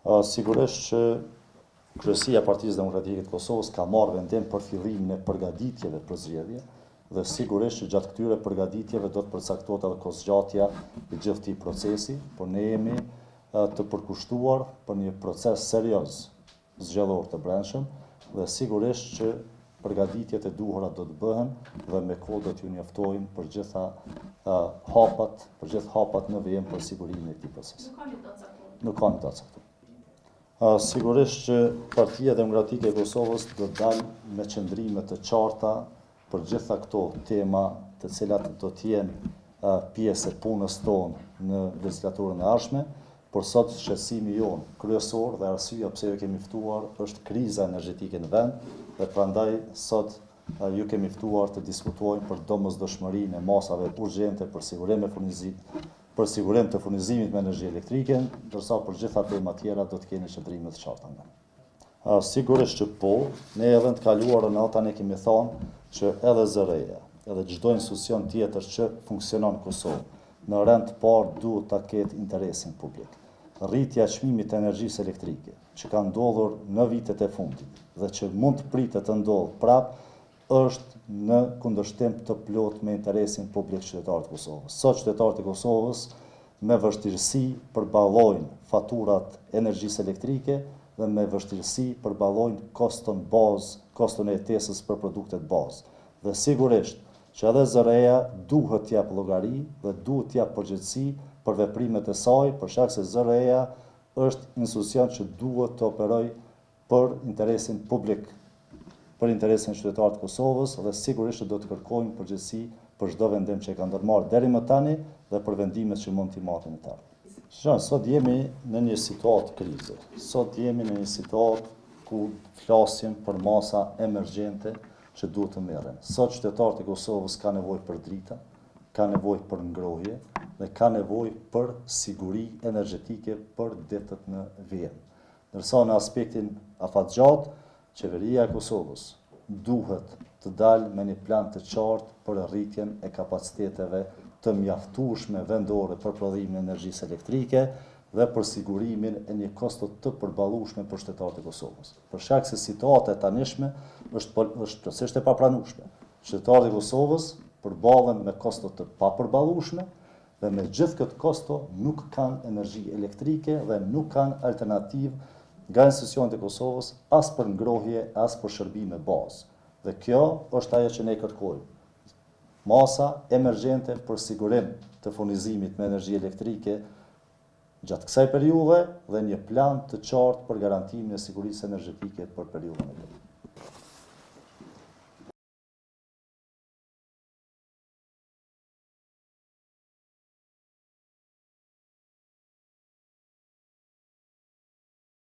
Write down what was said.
Sigurisht që Kryesia e Partisë Demokratike të Kosovës ka marrë vendim për fillimin e përgatitjeve për zgjedhje dhe sigurisht që gjatë këtyre përgatitjeve do të përcaktohet edhe kohëzgjatja i gjithë këtij procesi, por ne jemi të përkushtuar për një proces serioz zgjedhor të brendshëm dhe sigurisht që përgatitjet e duhura do të bëhen dhe me kohë do t'ju njoftojmë për gjitha hapat në vijim për sigurimin e këtij procesi. Nuk ka një datë caktuar. Sigurisht që Partia Demokratike e Kosovës do të dalë me qëndrime të qarta për gjitha këto tema të cilat do të jenë pjesë e punës tonë në legislaturën e ardhshme, por sot shqetësimi jonë kryesor dhe arsyeja pse ju kemi ftuar është kriza energjetike në vend dhe prandaj sot ju kemi ftuar të diskutojmë për domosdoshmërinë e masave urgjente për sigurim të furnizimit me energji elektrike, ndërsa për gjitha tema tjera do të keni qëndrime të qarta nga ne. Sigurisht që po, ne edhe të kaluarën ata ne kemi thënë që edhe zëreja, edhe çdo institucion tjetër që funksionon në Kosovë, në rend të parë duhet ta ketë interesin publik. Rritja e çmimit të energjisë elektrike, që ka ndodhur në vitet e fundit dhe që mund të pritet të ndodhë prapë, është në kundërshtim të plot me interesin publik qytetarët e Kosovës. Sot qytetarët e Kosovës me vështirësi përballojnë faturat energjisë elektrike dhe me vështirësi përballojnë koston bazë, koston e jetesës për produktet bazë. Dhe sigurisht që edhe zëreja duhet t'jap llogari dhe duhet t'jap përgjegjësi për veprimet e saj, për shkak se zëreja është institucion që duhet të operojë për interesin publik, për interesin e qytetarëve të Kosovës dhe sigurisht që do të kërkojmë përgjegjësi për çdo vendim që e ka ndërmarrë deri më tani dhe për vendimet që mund t'i marrin në ardhmen. Sot jemi në një situatë krize. Sot jemi në një situatë ku flasim për masa emergjente që duhet të merren. Sot qytetarët e Kosovës kanë nevojë për drita, kanë nevojë për ngrohje dhe kanë nevojë për siguri energjetike për ditët në vijim. Ndërsa në aspektin afatgjatë, Qeveria e Kosovës duhet të dalë me një plan të qartë për rritjen e kapaciteteve të mjaftueshme vendore për prodhimin e energjisë elektrike dhe për sigurimin e një kosto të përballueshme për qytetarët e Kosovës. Për shkak se situata e tanishme është plotësisht e papranueshme. Qytetarët e Kosovës përballen me kosto të papërballueshme dhe me gjithë këtë kosto nuk kanë energji elektrike dhe nuk kanë alternativë nga institucionet e Kosovës as për ngrohje, as për shërbime bazë. Dhe kjo është ajo që ne kërkojmë. Masa emergjente për sigurim të furnizimit me energji elektrike gjatë kësaj periudhe dhe një plan të qartë për garantimin e sigurisë energjetike për periudhën e vjetër.